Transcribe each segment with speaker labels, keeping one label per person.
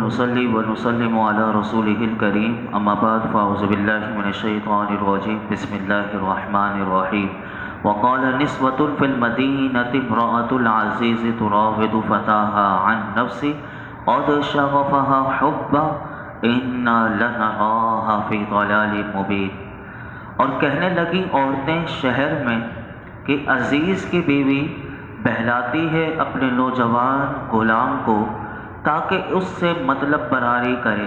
Speaker 1: ونصلي ونسلم على رسوله الكريم أما بعد فأعوذ بالله من الشيطان الرجيم بسم الله الرحمن الرحيم وقال نسوة في المدينة امرأة العزيز تراود فتاها عن نفسه قد شغفها حبا إنا لنراها في ضلال مبين۔ اور کہنے لگی عورتیں شہر میں کہ عزیز کی بیوی بہلاتی ہے اپنے نوجوان غلام کو تاکہ اس سے مطلب براری کرے،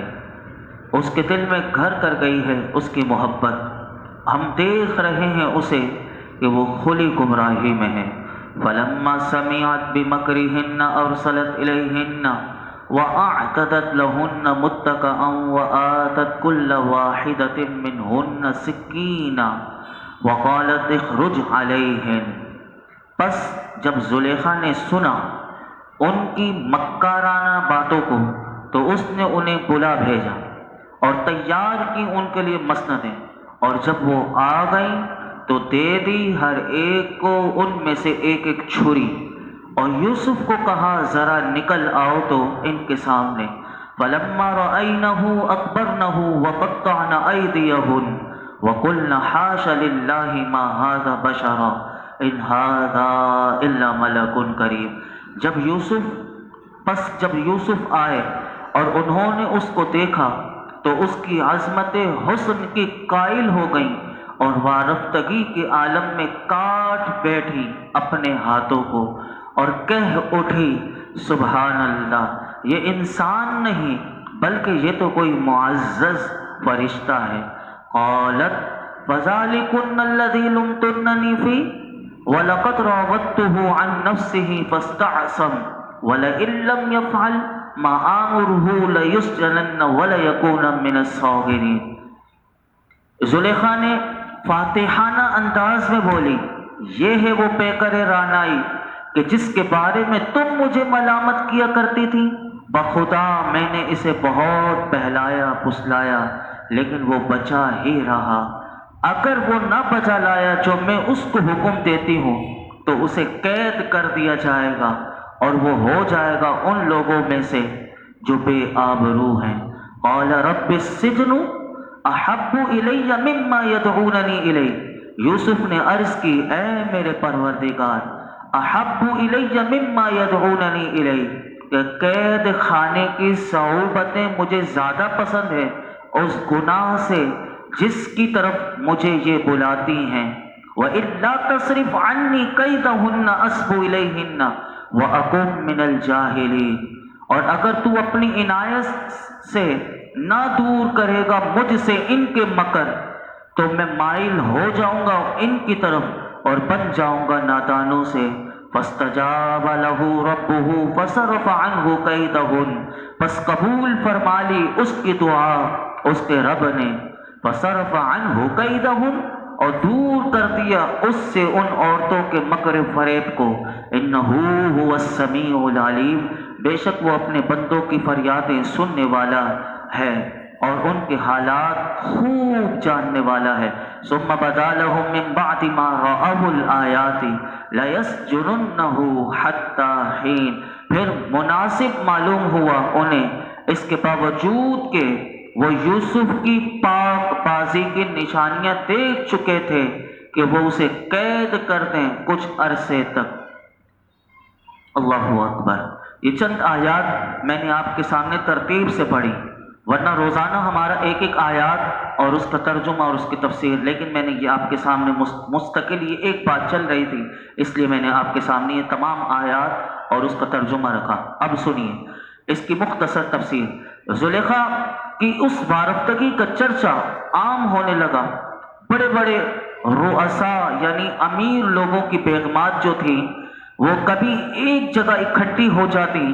Speaker 1: اس کے دل میں گھر کر گئی ہے اس کی محبت، ہم دیکھ رہے ہیں اسے کہ وہ کھلی گمراہی میں ہے۔ فلما سمعت بمکرہن ارسلت الیہن واعتدت لہن متکئا وآتت کل واحدۃ منہن سکینا وقالت اخرج علیہن۔ پس جب زلیخا نے سنا ان کی مکارانہ باتوں کو تو اس نے انہیں بلا بھیجا اور تیار کی ان کے لیے مسندیں، اور جب وہ آ گئیں تو دے دی ہر ایک کو ان میں سے ایک ایک چھری، اور یوسف کو کہا ذرا نکل آؤ تو ان کے سامنے۔ فلما رأینہ اکبرنہ وقطعن ایدیہن وقلن حاش للہ ما ھذا بشرا ان ھذا الا ملک کریم۔ جب یوسف آئے اور انہوں نے اس کو دیکھا تو اس کی عظمت حسن کی قائل ہو گئیں اور وارفتگی کے عالم میں کاٹ بیٹھی اپنے ہاتھوں کو اور کہہ اٹھی سبحان اللہ، یہ انسان نہیں بلکہ یہ تو کوئی معزز فرشتہ ہے۔ قالت فذلکن الذی لمتننی فیہ وَلَقَدْ رَاوَدتُّهُ عَن نَفْسِهِ فَاسْتَعْصَمَ وَلَئِن لَّمْ يَفْعَلْ مَا آمُرُهُ لَيُسْجَنَنَّ وَلَيَكُونَ مِنَ الصَّاغِرِينَ۔ زلیخا نے فاتحانہ انداز میں بولی، یہ ہے وہ پیکر رعنائی کہ جس کے بارے میں تم مجھے ملامت کیا کرتی تھی، بخدا میں نے اسے بہت بہلایا پسلایا لیکن وہ بچا ہی رہا، اگر وہ نہ بچا لایا جو میں اس کو حکم دیتی ہوں تو اسے قید کر دیا جائے گا اور وہ ہو جائے گا ان لوگوں میں سے جو بے آبرو ہیں۔ قال رب السجن احب الی مما یدعوننی الی۔ یوسف نے عرض کی اے میرے پروردگار، احب الی مما یدعوننی الی، کہ قید خانے کی صعوبتیں مجھے زیادہ پسند ہے اس گناہ سے جس کی طرف مجھے یہ بلاتی ہیں۔ وَإِلَّا تَصْرِفْ عَنِّي كَيْدَهُنَّ أَصْبُ إِلَيْهِنَّ وَأَكُن مِّنَ الْجَاهِلِينَ۔ اور اگر تو اپنی عنایت سے نہ دور کرے گا مجھ سے ان کے مکر تو میں مائل ہو جاؤں گا ان کی طرف اور بن جاؤں گا نادانوں سے۔ فَاسْتَجَابَ لَهُ رَبُّهُ فَصَرَفَ عَنْهُ كَيْدَهُنَّ، پس قبول فرما لی اس کی دعا اس کے رب نے۔ فَصَرَفَ عَنْهُ كَيْدَهُنَّ، اور دور کر دیا اس سے ان عورتوں کے مکر فریب کو۔ إِنَّهُ هُوَ السَّمِيعُ الْعَلِيمُ، بے شک وہ اپنے بندوں کی فریادیں سننے والا ہے اور ان کے حالات خوب جاننے والا ہے۔ ثُمَّ بَدَا لَهُم مِّن بَعْدِ مَا رَأَوُا الْآيَاتِ لَيَسْجُنُنَّهُ حَتَّىٰ حِينٍ، پھر مناسب معلوم ہوا انہیں اس کے باوجود کہ وہ یوسف کی پاک بازی کی نشانیاں دیکھ چکے تھے کہ وہ اسے قید کر دیں کچھ عرصے تک۔ اللہ اکبر۔ یہ چند آیات میں نے آپ کے سامنے ترتیب سے پڑھی، ورنہ روزانہ ہمارا ایک ایک آیات اور اس کا ترجمہ اور اس کی تفسیر، لیکن میں نے یہ آپ کے سامنے مستقل یہ ایک بات چل رہی تھی اس لیے میں نے آپ کے سامنے یہ تمام آیات اور اس کا ترجمہ رکھا۔ اب سنیے اس کی مختصر تفسیر۔ زلیخا کی اس وارفتگی کا چرچا عام ہونے لگا، بڑے بڑے رؤساء یعنی امیر لوگوں کی بیگمات جو تھیں وہ کبھی ایک جگہ اکٹھی ہو جاتی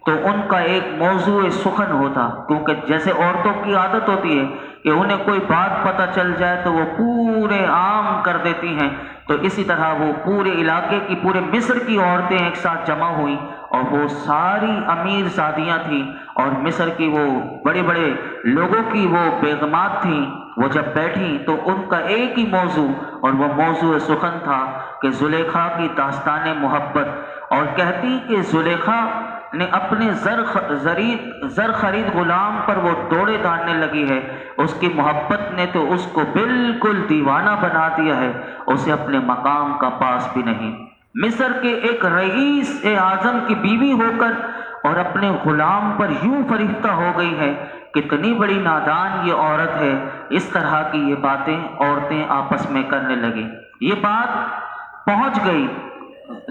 Speaker 1: تو ان کا ایک موضوع سخن ہوتا، کیونکہ جیسے عورتوں کی عادت ہوتی ہے کہ انہیں کوئی بات پتہ چل جائے تو وہ پورے عام کر دیتی ہیں، تو اسی طرح وہ پورے علاقے کی پورے مصر کی عورتیں ایک ساتھ جمع ہوئیں اور وہ ساری امیر زادیاں تھیں اور مصر کی وہ بڑے بڑے لوگوں کی وہ بیگمات تھیں، وہ جب بیٹھیں تو ان کا ایک ہی موضوع اور وہ موضوع سخن تھا کہ زلیخا کی داستان محبت، اور کہتی کہ زلیخا نے اپنے زر خرید غلام پر وہ دوڑے دھاڑنے لگی ہے، اس کی محبت نے تو اس کو بالکل دیوانہ بنا دیا ہے، اسے اپنے مقام کا پاس بھی نہیں۔ مصر کے ایک رئیس اعظم کی بیوی ہو کر اور اپنے غلام پر یوں فریفتہ ہو گئی ہے، کتنی بڑی نادان یہ عورت ہے۔ اس طرح کی یہ باتیں عورتیں آپس میں کرنے لگیں۔ یہ بات پہنچ گئی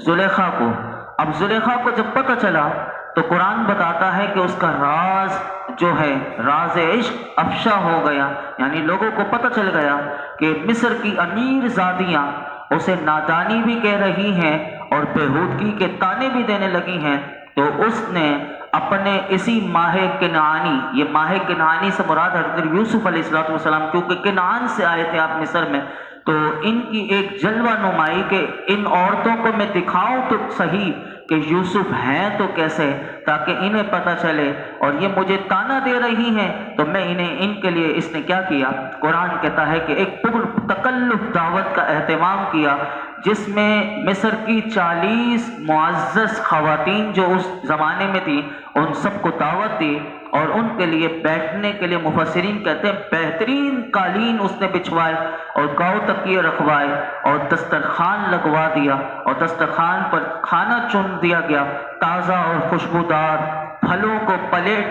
Speaker 1: زلیخا کو۔ اب زلیخا کو جب پتہ چلا تو قرآن بتاتا ہے کہ اس کا راز جو ہے، راز عشق افشا ہو گیا، یعنی لوگوں کو پتہ چل گیا کہ مصر کی امیر زادیاں اسے نادانی بھی کہہ رہی ہیں اور بےہودگی کے طعنے بھی دینے لگی ہیں۔ تو اس نے اپنے اسی ماہ کنعانی، یہ ماہ کنعانی سے مراد حضرت یوسف علیہ السلام، کیونکہ کنعان سے آئے تھے آپ مصر میں، تو ان کی ایک جلوہ نمائی کہ ان عورتوں کو میں دکھاؤں تو صحیح کہ یوسف ہیں تو کیسے، تاکہ انہیں پتہ چلے، اور یہ مجھے طعنہ دے رہی ہیں تو میں ان کے لیے اس نے کیا کیا، قرآن کہتا ہے کہ ایک تکلف دعوت کا اہتمام کیا، جس میں مصر کی 40 معزز خواتین جو اس زمانے میں تھیں ان سب کو دعوت دی، اور ان کے لیے بیٹھنے کے لیے مفسرین کہتے ہیں بہترین قالین اس نے بچھوائے اور گاؤ تکیے رکھوائے اور دسترخوان لگوا دیا، اور دسترخوان پر کھانا چن دیا گیا، تازہ اور خوشبودار پھلوں کو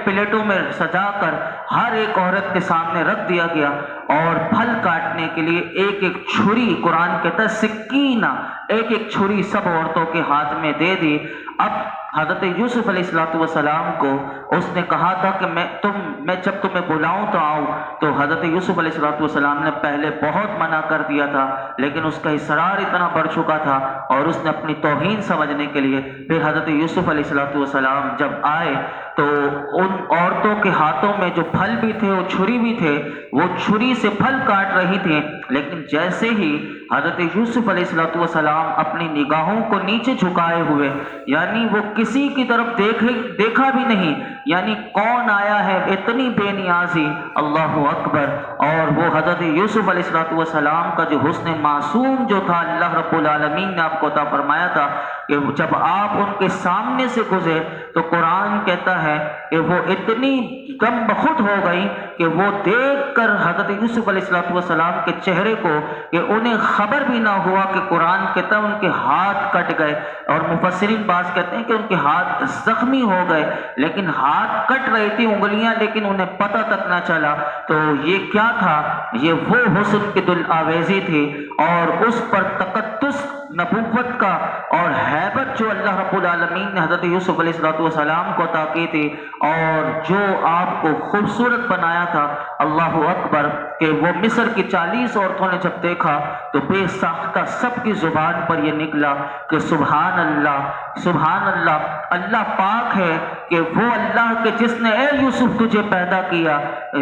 Speaker 1: پلیٹوں میں سجا کر ہر ایک عورت کے سامنے رکھ دیا گیا، اور پھل کاٹنے کے لیے ایک ایک چھری، قرآن کہتا ہے سکینہ، ایک ایک چھری سب عورتوں کے ہاتھ میں دے دی۔ اب حضرت یوسف علیہ السلام کو اس نے کہا تھا کہ میں جب تمہیں بلاؤں تو آؤ، تو حضرت یوسف علیہ السلام نے پہلے بہت منع کر دیا تھا، لیکن اس کا اصرار اتنا بڑھ چکا تھا اور اس نے اپنی توہین سمجھنے کے لیے پھر حضرت یوسف علیہ السلام جب آئے تو ان عورتوں کے ہاتھوں میں جو پھل بھی تھے وہ چھری بھی تھے، وہ چھری سے پھل کاٹ رہی تھی، لیکن جیسے ہی حضرت یوسف علیہ السلام اپنی نگاہوں کو نیچے جھکائے ہوئے، یعنی وہ کسی کی طرف دیکھا بھی نہیں، یعنی کون آیا ہے، اتنی بے نیازی، اللہ اکبر۔ اور وہ حضرت یوسف علیہ السلام کا جو حسن معصوم جو تھا، اللہ رب العالمین نے آپ کو عطا فرمایا تھا کہ جب آپ ان کے سامنے سے گزرے تو قرآن کہتا ہے کہ وہ اتنی غم بخود ہو گئی کہ وہ دیکھ کر حضرت یوسف علیہ السلام کے چہرے کو کہ انہیں خبر بھی نہ ہوا کہ قرآن کہتا ہے ان کے ہاتھ کٹ گئے، اور مفسرین بعض کہتے ہیں کہ ان کے ہاتھ زخمی ہو گئے، لیکن ہاتھ کٹ رہی تھی انگلیاں، لیکن انہیں پتہ تک نہ چلا۔ تو یہ کیا تھا؟ یہ وہ حسن کی دل آویزی تھی اور اس پر تقدس نبوت کا اور ہیبت جو اللہ رب العالمین نے حضرت یوسف علیہ السلام کو عطا کی تھی، اور جو آپ کو خوبصورت بنایا تھا، اللہ اکبر، کہ وہ مصر کی 40 عورتوں نے جب دیکھا تو بے ساختہ سب کی زبان پر یہ نکلا کہ سبحان اللہ، سبحان اللہ، اللہ پاک ہے کہ وہ اللہ کے جس نے اے یوسف تجھے پیدا کیا،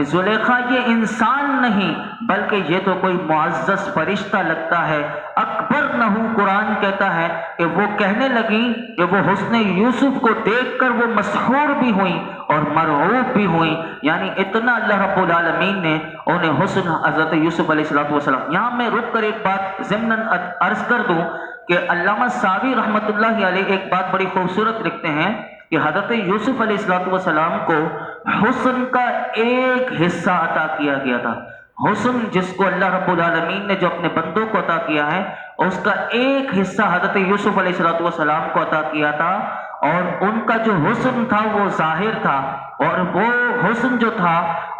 Speaker 1: زلیخا یہ انسان نہیں بلکہ یہ تو کوئی معزز فرشتہ لگتا ہے، اکبر نہ ہوں۔ قرآن کہتا ہے کہ وہ کہنے لگی کہ وہ حسن یوسف کو دیکھ کر وہ مسحور بھی ہوئیں اور مرعوب بھی ہوئیں، یعنی اتنا اللہ رب العالمین نے انہیں حسن حضرت یوسف علیہ السلام۔ یہاں میں رک کر ایک بات ضمناً عرض کر دوں کہ علامہ ساوی رحمۃ اللہ علیہ ایک بات بڑی خوبصورت لکھتے ہیں کہ حضرت یوسف علیہ السلام کو حسن کا ایک حصہ عطا کیا گیا تھا۔ حسن جس کو اللہ رب العالمین نے جو اپنے بندوں کو عطا کیا ہے، اس کا ایک حصہ حضرت یوسف علیہ السلام کو عطا کیا تھا، اور ان کا جو حسن تھا وہ ظاہر تھا، اور وہ حسن جو تھا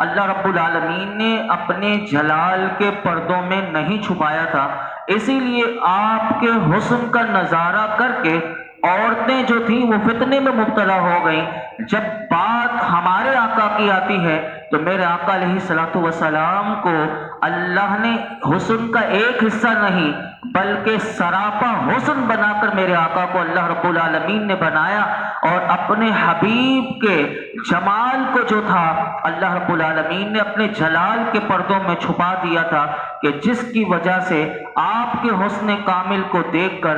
Speaker 1: اللہ رب العالمین نے اپنے جلال کے پردوں میں نہیں چھپایا تھا۔ اسی لیے آپ کے حسن کا نظارہ کر کے عورتیں جو تھیں وہ فتنے میں مبتلا ہو گئیں۔ جب بات ہمارے آقا کی آتی ہے تو میرے آقا علیہ السلام کو اللہ نے حسن کا ایک حصہ نہیں بلکہ سراپا حسن بنا کر میرے آقا کو اللہ رب العالمین نے بنایا، اور اپنے حبیب کے جمال کو جو تھا اللہ رب العالمین نے اپنے جلال کے پردوں میں چھپا دیا تھا، کہ جس کی وجہ سے آپ کے حسن کامل کو دیکھ کر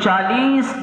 Speaker 1: 40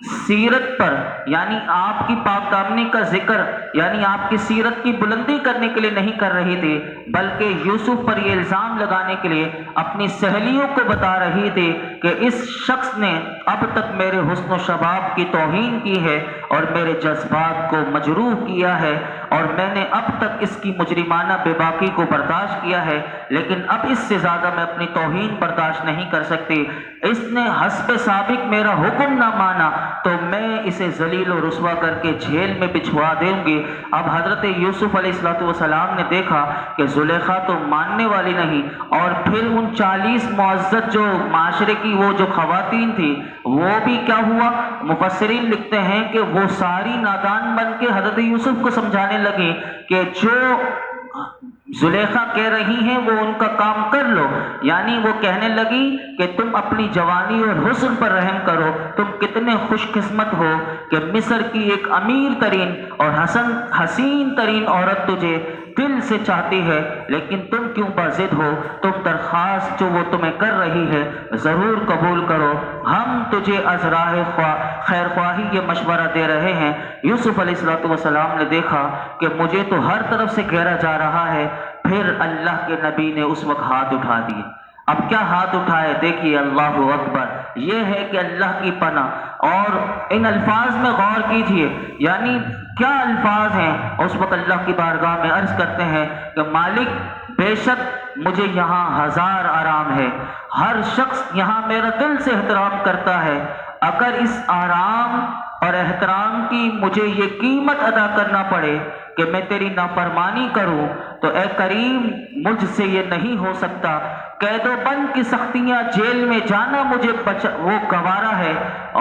Speaker 1: سیرت پر یعنی آپ کی پاک دامنی کا ذکر یعنی آپ کی سیرت کی بلندی کرنے کے لیے نہیں کر رہی تھی، بلکہ یوسف پر یہ الزام لگانے کے لیے اپنی سہیلیوں کو بتا رہی تھی کہ اس شخص نے اب تک میرے حسن و شباب کی توہین کی ہے اور میرے جذبات کو مجروح کیا ہے، اور میں نے اب تک اس کی مجرمانہ بے باکی کو برداشت کیا ہے، لیکن اب اس سے زیادہ میں اپنی توہین برداشت نہیں کر سکتی۔ اس نے حسب سابق میرا حکم نہ مانا تو میں اسے ذلیل و رسوا کر کے جیل میں بچھوا دوں گی۔ اب حضرت یوسف علیہ السلام نے دیکھا کہ زلیخا تو ماننے والی نہیں، اور پھر ان 40 معزز جو معاشرے کی وہ جو خواتین تھی وہ بھی کیا ہوا، مفسرین لکھتے ہیں کہ وہ ساری نادان بن کے حضرت یوسف کو سمجھانے لگی کہ جو زلیخا کہہ رہی ہیں وہ ان کا کام کر لو، یعنی وہ کہنے لگی کہ تم اپنی جوانی اور حسن پر رحم کرو، تم کتنے خوش قسمت ہو کہ مصر کی ایک امیر ترین اور حسین ترین عورت تجھے دل سے چاہتی ہے، لیکن تم کیوں باضد ہو؟ تم درخواست جو وہ تمہیں کر رہی ہے ضرور قبول کرو، ہم تجھے از راہ خیر خواہی یہ مشورہ دے رہے ہیں۔ یوسف علیہ السلام نے دیکھا کہ مجھے تو ہر طرف سے گھیرا جا رہا ہے، پھر اللہ کے نبی نے اس وقت ہاتھ اٹھا دیے۔ اب کیا ہاتھ اٹھائے؟ دیکھیے، اللہ اکبر، یہ ہے کہ اللہ کی پناہ، اور ان الفاظ میں غور کیجئے، یعنی کیا الفاظ ہیں۔ اس وقت اللہ کی بارگاہ میں عرض کرتے ہیں کہ مالک بے شک مجھے یہاں ہزار آرام ہے، ہر شخص یہاں میرا دل سے احترام کرتا ہے، اگر اس آرام اور احترام کی مجھے یہ قیمت ادا کرنا پڑے کہ میں تیری نافرمانی کروں تو اے کریم مجھ سے یہ نہیں ہو سکتا۔ قید و بند کی سختیاں، جیل میں جانا مجھے وہ گوارا ہے،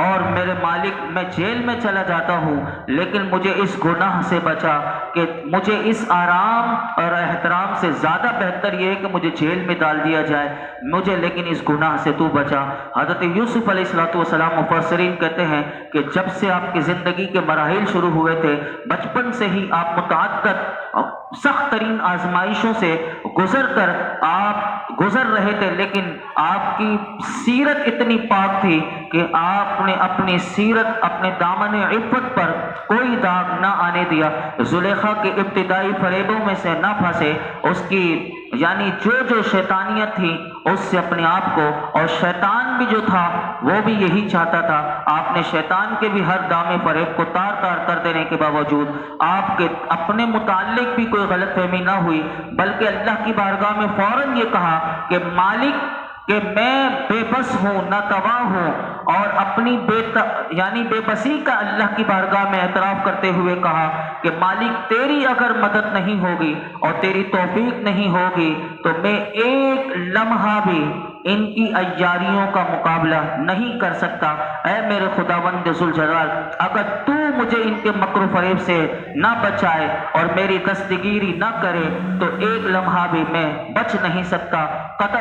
Speaker 1: اور میرے مالک میں جیل میں چلا جاتا ہوں، لیکن مجھے اس گناہ سے بچا کہ مجھے اس آرام اور احترام سے زیادہ بہتر یہ ہے کہ مجھے جیل میں ڈال دیا جائے، مجھے لیکن اس گناہ سے تو بچا۔ حضرت یوسف علیہ السلام مفسرین کہتے ہیں کہ جب سے آپ کی زندگی کے مراحل شروع ہوئے تھے، بچپن سے ہی آپ متعدد سخت ترین آزمائشوں سے گزر رہے تھے، لیکن آپ کی سیرت اتنی پاک تھی کہ آپ نے اپنی سیرت، اپنے دامن عفت پر کوئی داغ نہ آنے دیا، زلیخا کے ابتدائی فریبوں میں سے نہ پھنسے، اس کی یعنی جو شیطانیت تھی اس سے اپنے آپ کو، اور شیطان بھی جو تھا وہ بھی یہی چاہتا تھا، آپ نے شیطان کے بھی ہر دامے فریب کو تار تار کر دینے کے باوجود آپ کے اپنے متعلق بھی کوئی غلط فہمی نہ ہوئی، بلکہ اللہ کی بارگاہ میں فوراً یہ کہا کہ مالک کہ میں بے بس ہوں، ناتواں ہوں، اور اپنی بے بسی کا اللہ کی بارگاہ میں اعتراف کرتے ہوئے کہا کہ مالک تیری اگر مدد نہیں ہوگی اور تیری توفیق نہیں ہوگی تو میں ایک لمحہ بھی ان کی عیاریوں کا مقابلہ نہیں کر سکتا۔ اے میرے خداوند ذوالجلال، اگر تو مجھے ان کے مکر و فریب سے نہ بچائے اور میری دستگیری نہ کرے تو ایک لمحہ بھی میں بچ نہیں سکتا،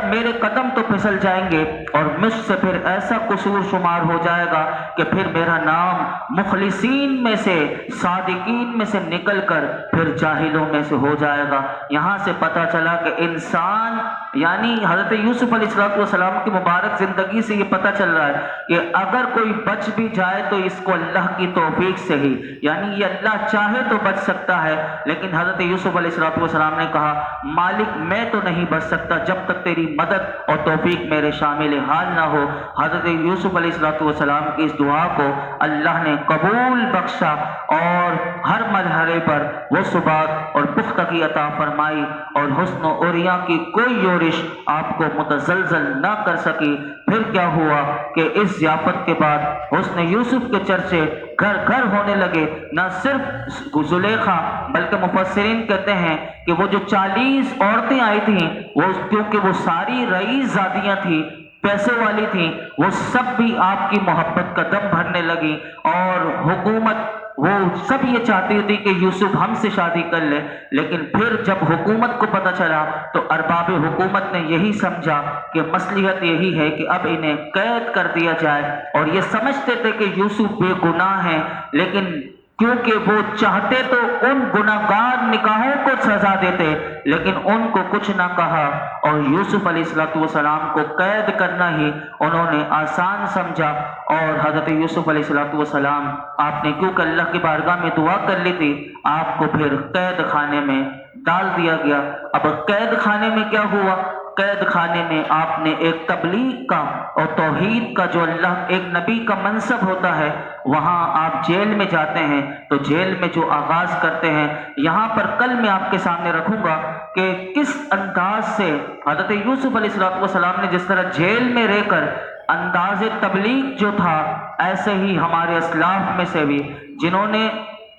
Speaker 1: میرے قدم تو پھسل جائیں گے اور مجھ سے پھر ایسا قصور شمار ہو جائے گا کہ پھر میرا نام مخلصین میں سے، صادقین میں سے نکل کر پھر جاہلوں میں سے ہو جائے گا۔ یہاں سے پتہ چلا کہ انسان یعنی حضرت یوسف علیہ السلام کی مبارک زندگی سے یہ پتہ چل رہا ہے کہ اگر کوئی بچ بھی جائے تو اس کو اللہ کی توفیق سے ہی، یعنی یہ اللہ چاہے تو بچ سکتا ہے، لیکن حضرت یوسف علیہ السلام نے کہا مالک میں تو نہیں بچ سکتا جب تک تیری مدد اور توفیق میرے شامل حال نہ ہو۔ حضرت یوسف علیہ السلام کی اس دعا کو اللہ نے قبول بخشا اور ہر مرحلے پر وہ ثبات اور پختگی عطا فرمائی، اور حسن و عریاں کی کوئی یورش آپ کو متزلزل نہ کر سکی۔ پھر کیا ہوا کہ اس ضیافت کے بعد حسن یوسف کے چرچے گھر گھر ہونے لگے، نہ صرف زلیخا بلکہ مفسرین کہتے ہیں کہ وہ جو 40 عورتیں آئی تھیں وہ کیونکہ وہ ساری رئیس زادیاں تھیں، پیسے والی تھیں، وہ سب بھی آپ کی محبت کا دم بھرنے لگی، اور حکومت وہ سب یہ چاہتی تھی کہ یوسف ہم سے شادی کر لے، لیکن پھر جب حکومت کو پتہ چلا تو ارباب حکومت نے یہی سمجھا کہ مصلحت یہی ہے کہ اب انہیں قید کر دیا جائے، اور یہ سمجھتے تھے کہ یوسف بے گناہ ہیں، لیکن کیونکہ وہ چاہتے تو ان گناہگار نکاحوں کو سزا دیتے، لیکن ان کو کچھ نہ کہا، اور یوسف علیہ السلام کو قید کرنا ہی انہوں نے آسان سمجھا۔ اور حضرت یوسف علیہ السلام، آپ نے کیونکہ اللہ کی بارگاہ میں دعا کر لی تھی، آپ کو پھر قید خانے میں ڈال دیا گیا۔ اب قید خانے میں کیا ہوا؟ قید خانے میں آپ نے ایک تبلیغ کا اور توحید کا، جو اللہ ایک نبی کا منصب ہوتا ہے، وہاں آپ جیل میں جاتے ہیں تو جیل میں جو آغاز کرتے ہیں، یہاں پر کل میں آپ کے سامنے رکھوں گا کہ کس انداز سے حضرت یوسف علیہ السلام نے جس طرح جیل میں رہ کر انداز تبلیغ جو تھا، ایسے ہی ہمارے اسلاف میں سے بھی جنہوں نے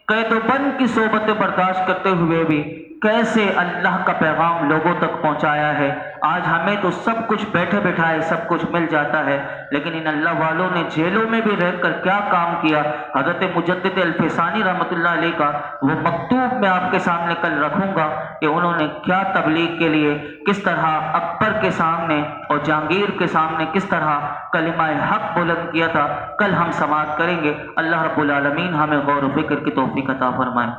Speaker 1: قید و بند کی صحبتیں برداشت کرتے ہوئے بھی کیسے اللہ کا پیغام لوگوں تک پہنچایا ہے۔ آج ہمیں تو سب کچھ بیٹھے بٹھائے سب کچھ مل جاتا ہے، لیکن ان اللہ والوں نے جیلوں میں بھی رہ کر کیا کام کیا۔ حضرت مجدد الفسانی رحمۃ اللہ علیہ کا وہ مکتوب میں آپ کے سامنے کل رکھوں گا کہ انہوں نے کیا تبلیغ کے لیے، کس طرح اکبر کے سامنے اور جہانگیر کے سامنے کس طرح کلمہ حق بلند کیا تھا، کل ہم سماعت کریں گے۔ اللہ رب العالمین ہمیں غور و فکر کی توفیق عطا فرمائے۔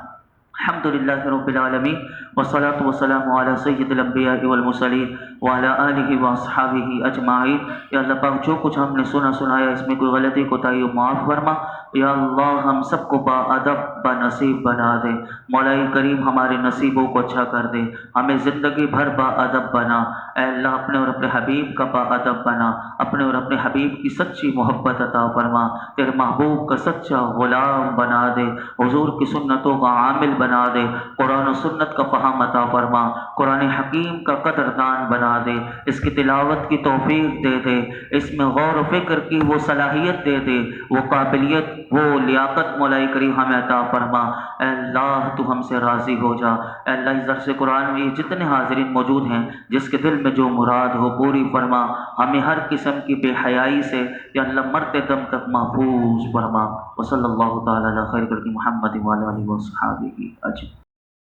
Speaker 1: الحمدللہ رب العالمین والصلاة والسلام علی سید الانبیاء والمرسلین وعلی آلہ واصحابہ اجمعین۔ یا اللہ پاک، جو کچھ ہم نے سنایا اس میں کوئی غلطی کوتاہی ہو معاف فرما۔ یا اللہ ہم سب کو با ادب با نصیب بنا دے۔ مولا کریم ہمارے نصیبوں کو اچھا کر دے، ہمیں زندگی بھر با ادب بنا۔ اے اللہ اپنے اور اپنے حبیب کا با ادب بنا، اپنے اور اپنے حبیب کی سچی محبت عطا فرما، تیرے محبوب کا سچا غلام بنا دے، حضور کی سنتوں کا عامل بنا دے، قرآن و سنت کا فہم عطا فرما، قرآن حکیم کا قدردان بنا دے، اس کی تلاوت کی توفیق دے دے، اس میں غور و فکر کی وہ صلاحیت دے دے، وہ قابلیت، وہ لیاقت مولا کریم ہمیں عطا فرما۔ اے اللہ تو ہم سے راضی ہو جا۔ اے اللہ اس درس قرآن میں جتنے حاضرین موجود ہیں، جس کے دل میں جو مراد ہو پوری فرما، ہمیں ہر قسم کی بے حیائی سے یا اللہ مرتے دم تک محفوظ فرما۔ وصلی اللہ تعالی علی خیر خلق محمد وعلی آلہ وصحبہ اجمعین۔